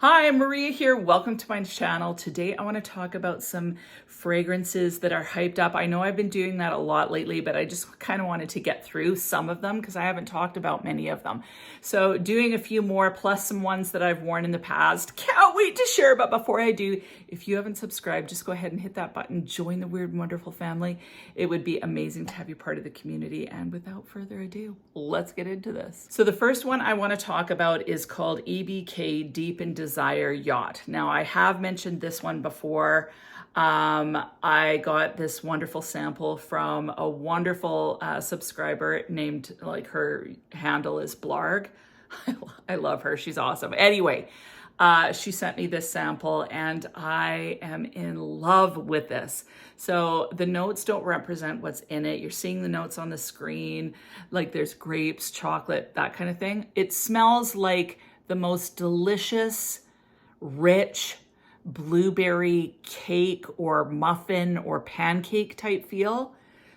Hi, Maria here. Welcome to my channel. Today I want to talk about some fragrances that are hyped up. I know I've been doing that a lot lately, but I just kind of wanted to get through some of them because I haven't talked about many of them. So doing a few more plus some ones that I've worn in the past. Can't wait to share. But before I do, if you haven't subscribed, just go ahead and hit that button. Join the Weird and Wonderful family. It would be amazing to have you part of the community. And without further ado, let's get into this. So the first one I want to talk about is called EBK Deep in Desire Yacht. Now I have mentioned this one before. I got this wonderful sample from a wonderful subscriber named, like, her handle is Blarg. I love her. She's awesome. Anyway, she sent me this sample and I am in love with this. So the notes don't represent what's in it. You're seeing the notes on the screen, like there's grapes, chocolate, that kind of thing. It smells like the most delicious, rich blueberry cake or muffin or pancake type feel.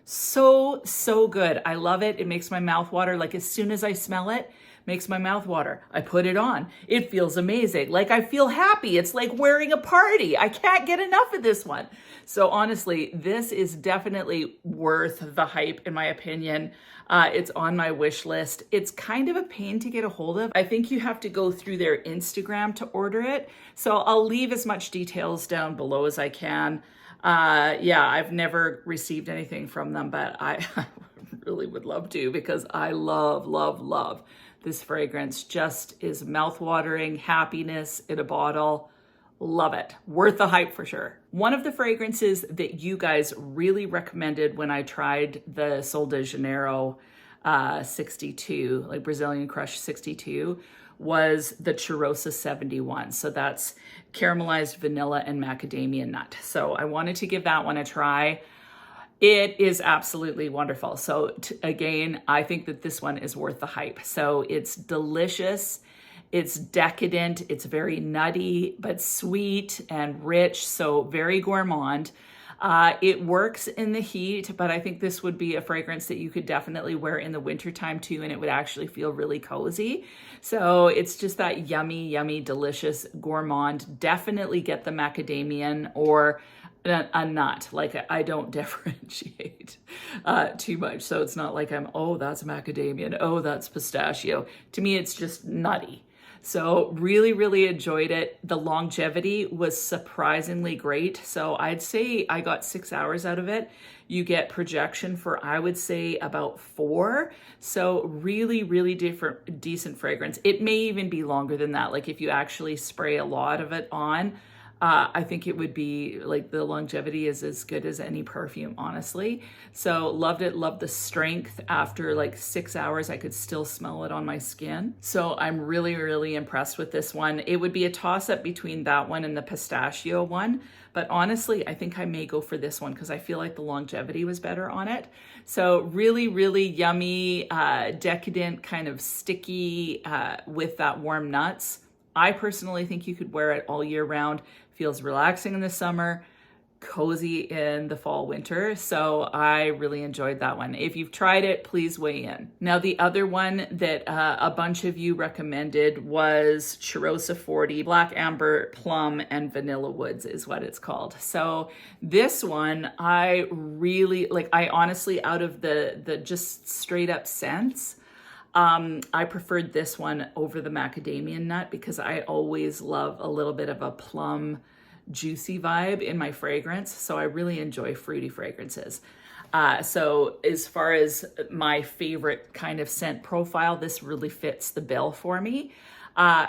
So good. I love it. It makes my mouth water. Like as soon as I smell it, makes my mouth water. I put it on. It feels amazing. Like I feel happy. It's like wearing a party. I can't get enough of this one. So honestly, this is definitely worth the hype in my opinion. It's on my wish list. It's kind of a pain to get a hold of. I think you have to go through their Instagram to order it. So I'll leave as much details down below as I can. Yeah, I've never received anything from them, but I really would love to because I love this fragrance. Just is mouth-watering happiness in a bottle. Love it. Worth the hype for sure. One of the fragrances that you guys really recommended when I tried the Sol de Janeiro 62, like Brazilian Crush 62, was the CHEIROSA 71. So that's caramelized vanilla and macadamia nut. So I wanted to give that one a try. It is absolutely wonderful. So again, I think that this one is worth the hype. So it's delicious. It's decadent. It's very nutty, but sweet and rich. So very gourmand. It works in the heat, but I think this would be a fragrance that you could definitely wear in the wintertime too, and it would actually feel really cozy. So it's just that yummy, delicious gourmand. Definitely get the macadamian or a nut. Like I don't differentiate too much. So it's not like oh, that's macadamia, oh, that's pistachio. To me, it's just nutty. So really enjoyed it. The longevity was surprisingly great. So I'd say I got 6 hours out of it. You get projection for, I would say, about 4. So really decent fragrance. It may even be longer than that. Like if you actually spray a lot of it on, I think it would be like the longevity is as good as any perfume, honestly. So loved it, loved the strength. After like 6 hours, I could still smell it on my skin. So I'm really impressed with this one. It would be a toss-up between that one and the pistachio one. But honestly, I think I may go for this one because I feel like the longevity was better on it. So really yummy, decadent, kind of sticky with that warm nuts. I personally think you could wear it all year round. Feels relaxing in the summer, cozy in the fall, winter. So I really enjoyed that one. If you've tried it, please weigh in. Now, the other one that a bunch of you recommended was CHEIROSA 40, Black Amber, Plum, and Vanilla Woods is what it's called. So this one, I really, like, I honestly, out of the just straight up scents, I preferred this one over the macadamia nut because I always love a little bit of a plum juicy vibe in my fragrance. So I really enjoy fruity fragrances. So as far as my favorite kind of scent profile, this really fits the bill for me.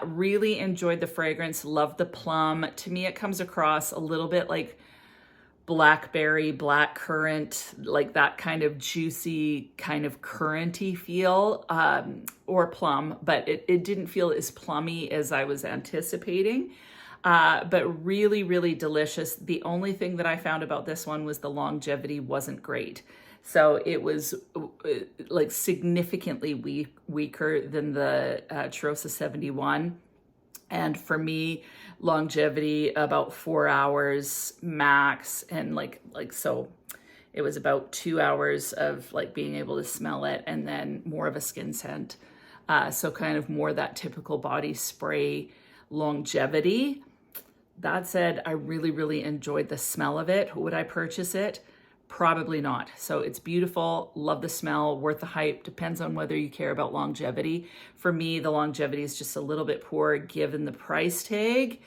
Really enjoyed the fragrance, loved the plum. To me, it comes across a little bit like blackberry, blackcurrant, like that kind of juicy, kind of curranty feel, or plum, but it didn't feel as plummy as I was anticipating. But really delicious. The only thing that I found about this one was the longevity wasn't great. So it was like significantly weaker than the CHEIROSA 71. And for me, longevity about 4 hours max. And so it was about 2 hours of like being able to smell it and then more of a skin scent. So kind of more that typical body spray longevity. That said, I really enjoyed the smell of it. Would I purchase it? Probably not. So it's beautiful, love the smell, worth the hype, depends on whether you care about longevity. For me, the longevity is just a little bit poor given the price tag,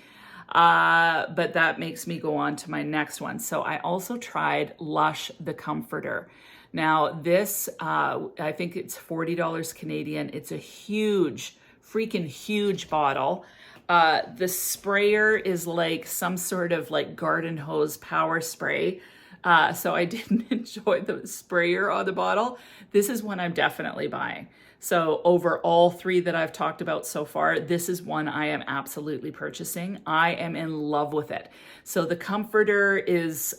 but that makes me go on to my next one. So I also tried Lush the Comforter. Now this, I think it's $40 Canadian. It's a huge, freaking huge bottle. The sprayer is like some sort of like garden hose power spray. So I didn't enjoy the sprayer on the bottle. This is one I'm definitely buying. So over all three that I've talked about so far, this is one I am absolutely purchasing. I am in love with it. So the Comforter is,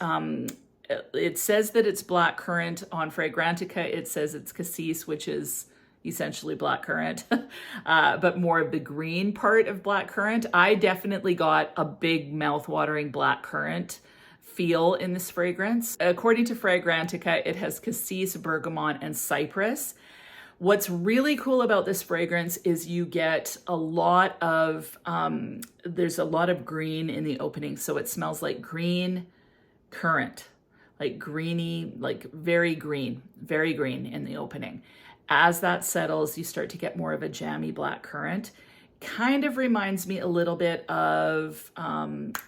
it says that it's blackcurrant. On Fragrantica, it says it's cassis, which is essentially blackcurrant, but more of the green part of blackcurrant. I definitely got a big mouth-watering blackcurrant feel in this fragrance. According to Fragrantica, it has cassis, bergamot, and cypress. What's really cool about this fragrance is you get a lot of, there's a lot of green in the opening. So it smells like green currant, like greeny, like very green in the opening. As that settles, you start to get more of a jammy black currant. Kind of reminds me a little bit of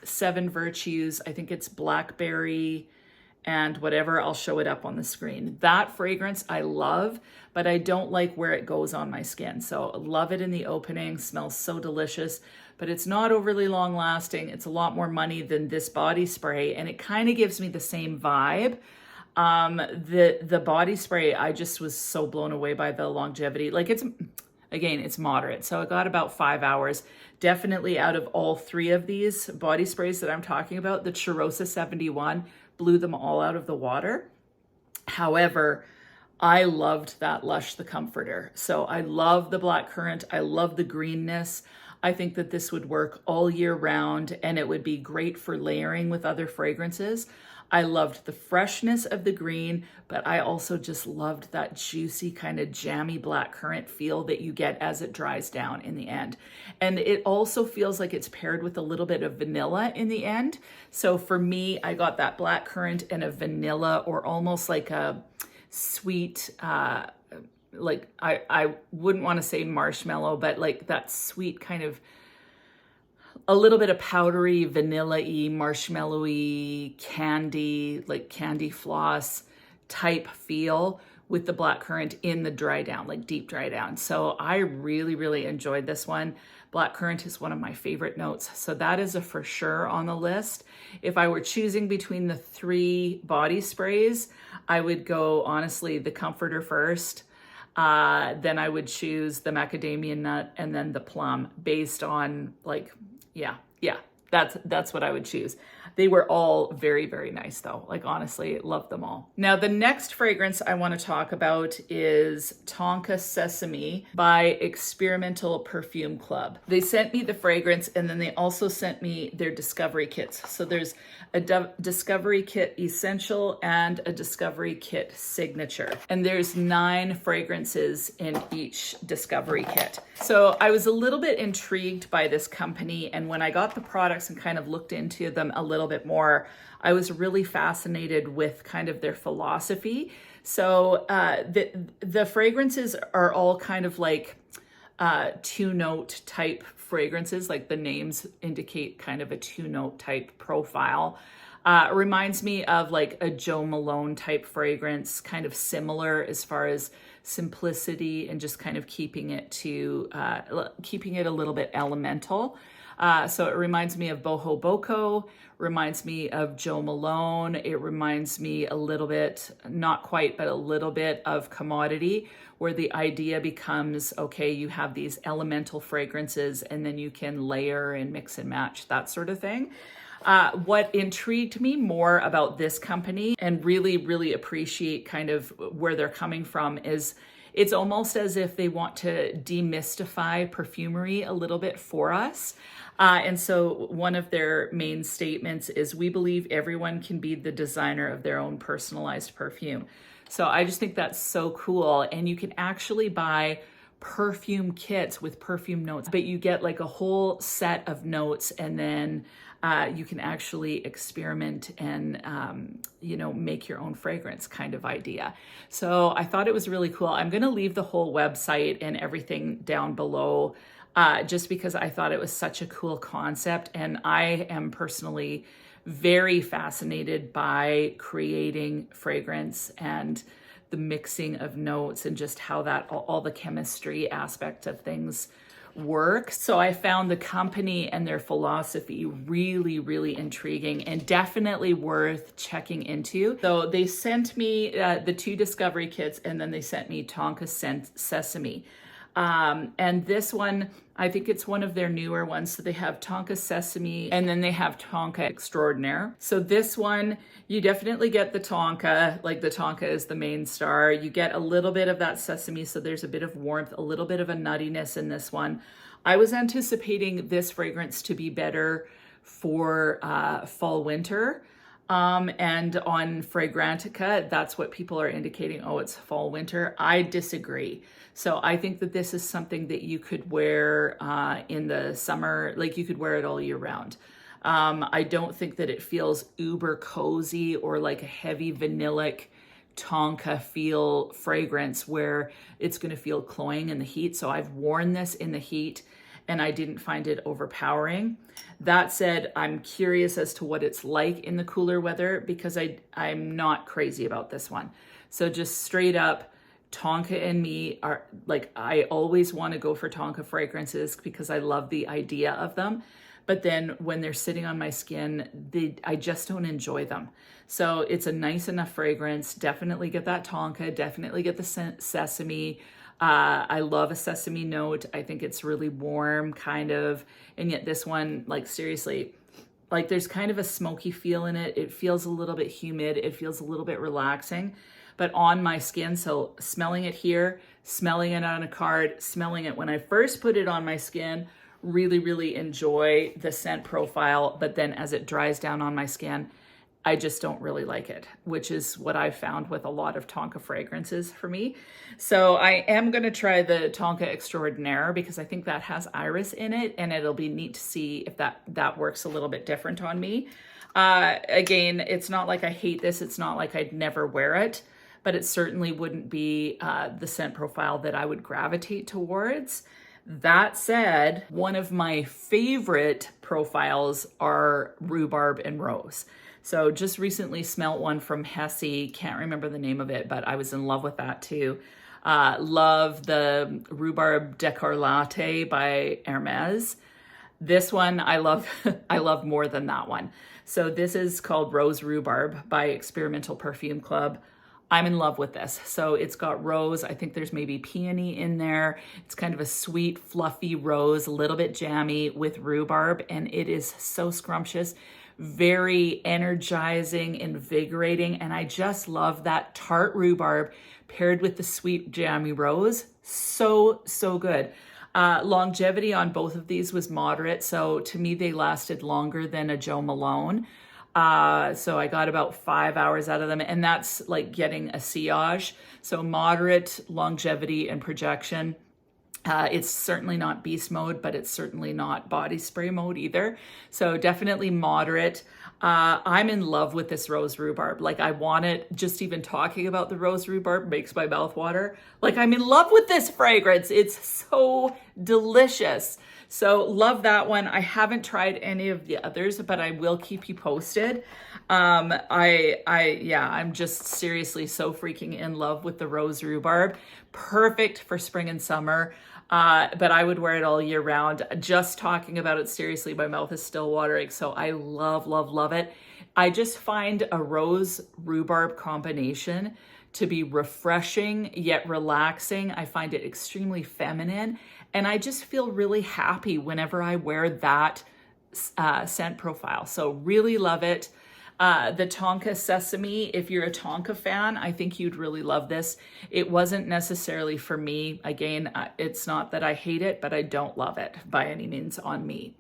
Seven Virtues. I think it's blackberry and whatever. I'll show it up on the screen. That fragrance I love, but I don't like where it goes on my skin. So love it in the opening, smells so delicious, but it's not overly long lasting. It's a lot more money than this body spray, and it kind of gives me the same vibe. The body spray, I just was so blown away by the longevity. Like again, it's moderate. So I got about 5 hours. Definitely out of all three of these body sprays that I'm talking about, the CHEIROSA 71 blew them all out of the water. However, I loved that Lush the Comforter. So I love the blackcurrant. I love the greenness. I think that this would work all year round, and it would be great for layering with other fragrances. I loved the freshness of the green, but I also just loved that juicy kind of jammy blackcurrant feel that you get as it dries down in the end. And it also feels like it's paired with a little bit of vanilla in the end. So for me, I got that blackcurrant and a vanilla, or almost like a sweet, like I wouldn't want to say marshmallow, but like that sweet kind of a little bit of powdery, vanilla-y, marshmallowy candy, like candy floss type feel with the blackcurrant in the dry down, like deep dry down. So I really enjoyed this one. Blackcurrant is one of my favorite notes. So that is a for sure on the list. If I were choosing between the three body sprays, I would go, honestly, the Comforter first. Then I would choose the macadamia nut and then the plum based on like, yeah, that's what I would choose. They were all very nice though. Like honestly, love them all. Now the next fragrance I want to talk about is TONKA Sesame by Experimental Perfume Club. They sent me the fragrance, and then they also sent me their discovery kits. So there's a discovery kit essential and a discovery kit signature. And there's 9 fragrances in each discovery kit. So I was a little bit intrigued by this company, and when I got the products and kind of looked into them a little bit more, I was really fascinated with kind of their philosophy. So the fragrances are all kind of like 2-note type fragrances, like the names indicate kind of a 2-note type profile. It reminds me of like a Jo Malone type fragrance, kind of similar as far as simplicity and just kind of keeping it a little bit elemental. So it reminds me of Boho Boko, reminds me of Jo Malone. It reminds me a little bit, not quite, but a little bit of Commodity, where the idea becomes, okay, you have these elemental fragrances and then you can layer and mix and match, that sort of thing. What intrigued me more about this company and really appreciate kind of where they're coming from is it's almost as if they want to demystify perfumery a little bit for us. And so one of their main statements is, we believe everyone can be the designer of their own personalized perfume. So I just think that's so cool. And you can actually buy perfume kits with perfume notes, but you get like a whole set of notes, and then you can actually experiment and, you know, make your own fragrance kind of idea. So I thought it was really cool. I'm going to leave the whole website and everything down below, just because I thought it was such a cool concept. And I am personally very fascinated by creating fragrance and the mixing of notes and just how that all the chemistry aspect of things work. So I found the company and their philosophy really, really intriguing and definitely worth checking into. So they sent me the 2 discovery kits, and then they sent me TONKA Sesame. And this one, I think it's one of their newer ones. So they have TONKA Sesame, and then they have TONKA Extraordinaire. So this one, you definitely get the TONKA, like the TONKA is the main star. You get a little bit of that sesame, so there's a bit of warmth, a little bit of a nuttiness in this one. I was anticipating this fragrance to be better for fall, winter. And on Fragrantica, that's what people are indicating. Oh, it's fall, winter. I disagree. So I think that this is something that you could wear in the summer, like you could wear it all year round. I don't think that it feels uber cozy or like a heavy vanillic TONKA feel fragrance where it's going to feel cloying in the heat. So I've worn this in the heat and I didn't find it overpowering. That said, I'm curious as to what it's like in the cooler weather because I'm not crazy about this one. So just straight up, TONKA and me are like, I always want to go for TONKA fragrances because I love the idea of them. But then when they're sitting on my skin, I just don't enjoy them. So it's a nice enough fragrance. Definitely get that TONKA, definitely get the sesame. I love a sesame note. I think it's really warm kind of, and yet this one, like seriously, like there's kind of a smoky feel in it. It feels a little bit humid. It feels a little bit relaxing, but on my skin. So smelling it here, smelling it on a card, smelling it when I first put it on my skin, really, really enjoy the scent profile. But then as it dries down on my skin, I just don't really like it, which is what I've found with a lot of TONKA fragrances for me. So I am going to try the TONKA Extraordinaire because I think that has iris in it, and it'll be neat to see if that works a little bit different on me. Again, it's not like I hate this. It's not like I'd never wear it, but it certainly wouldn't be the scent profile that I would gravitate towards. That said, one of my favorite profiles are rhubarb and rose. So just recently smelt one from Hesse, can't remember the name of it, but I was in love with that too. Love the Rhubarb Décolleté by Hermes. This one I love, I love more than that one. So this is called Rose Rhubarb by Experimental Perfume Club. I'm in love with this. So it's got rose. I think there's maybe peony in there. It's kind of a sweet, fluffy rose, a little bit jammy with rhubarb, and it is so scrumptious, very energizing, invigorating, and I just love that tart rhubarb paired with the sweet, jammy rose. So, so good. Longevity on both of these was moderate, so to me they lasted longer than a Jo Malone. So I got about 5 hours out of them, and that's like getting a sillage. So moderate longevity and projection. It's certainly not beast mode, but it's certainly not body spray mode either. So definitely moderate. I'm in love with this rose rhubarb. Like I want it, just even talking about the rose rhubarb makes my mouth water. Like I'm in love with this fragrance. It's so delicious. So love that one. I haven't tried any of the others, but I will keep you posted. I'm just seriously so freaking in love with the rose rhubarb. Perfect for spring and summer. But I would wear it all year round. Just talking about it seriously, my mouth is still watering. So I love, love, love it. I just find a rose rhubarb combination to be refreshing yet relaxing. I find it extremely feminine, and I just feel really happy whenever I wear that scent profile. So really love it. The TONKA Sesame, if you're a TONKA fan, I think you'd really love this. It wasn't necessarily for me. Again, it's not that I hate it, but I don't love it by any means on me.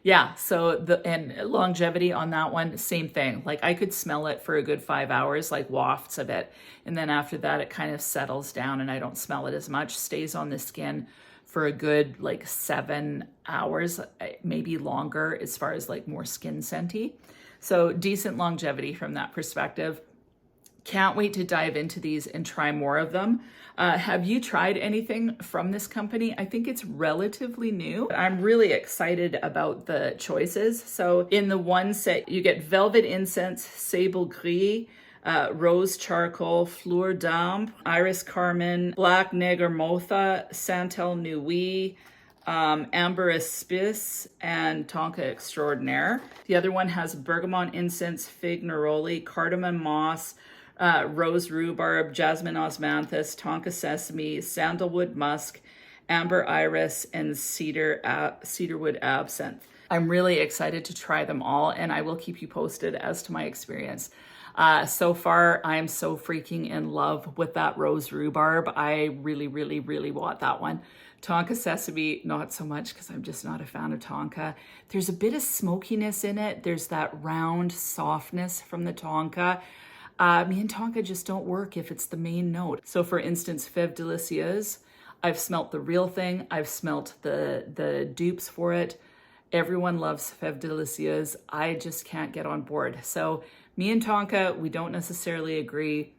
Yeah, so and longevity on that one, same thing. Like I could smell it for a good 5 hours, like wafts of it. And then after that, it kind of settles down and I don't smell it as much, stays on the skin for a good like 7 hours, maybe longer as far as like more skin scenty. So decent longevity from that perspective. Can't wait to dive into these and try more of them. Have you tried anything from this company? I think it's relatively new. I'm really excited about the choices. So in the one set, you get Velvet Incense, Sable Gris, Rose Charcoal, Fleur d'Ambre, Iris Carmine, Black Negermotha, Santal Nuit, Amber Aspis, and Tonka Extraordinaire. The other one has Bergamot Incense, Fig Neroli, Cardamom Moss, Rose Rhubarb, Jasmine Osmanthus, Tonka Sesame, Sandalwood Musk, Amber Iris, and Cedarwood Absinthe. I'm really excited to try them all, and I will keep you posted as to my experience. So far, I'm so freaking in love with that Rose Rhubarb. I really, really, really want that one. Tonka Sesame, not so much because I'm just not a fan of Tonka. There's a bit of smokiness in it. There's that round softness from the Tonka. Me and Tonka just don't work if it's the main note. So for instance, Fève Délicieuse, I've smelt the real thing. I've smelt the dupes for it. Everyone loves Fève Délicieuse. I just can't get on board. So me and Tonka, we don't necessarily agree.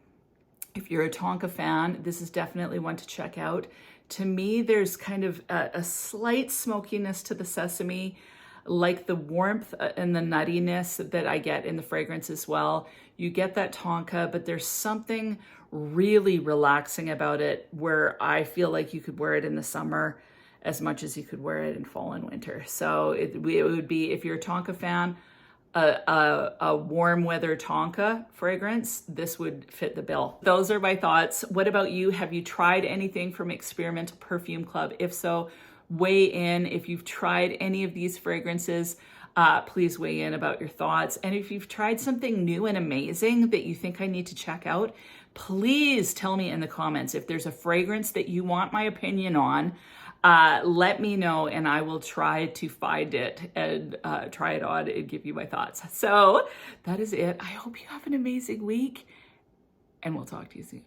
If you're a Tonka fan, this is definitely one to check out. To me, there's kind of a slight smokiness to the sesame, like the warmth and the nuttiness that I get in the fragrance as well. You get that Tonka, but there's something really relaxing about it where I feel like you could wear it in the summer as much as you could wear it in fall and winter. So it would be, if you're a Tonka fan, a warm weather Tonka fragrance, this would fit the bill. Those are my thoughts. What about you? Have you tried anything from Experimental Perfume Club? If so, weigh in. If you've tried any of these fragrances, please weigh in about your thoughts. And if you've tried something new and amazing that you think I need to check out, please tell me in the comments. If there's a fragrance that you want my opinion on, let me know and I will try to find it and try it on and give you my thoughts. So that is it. I hope you have an amazing week and we'll talk to you soon.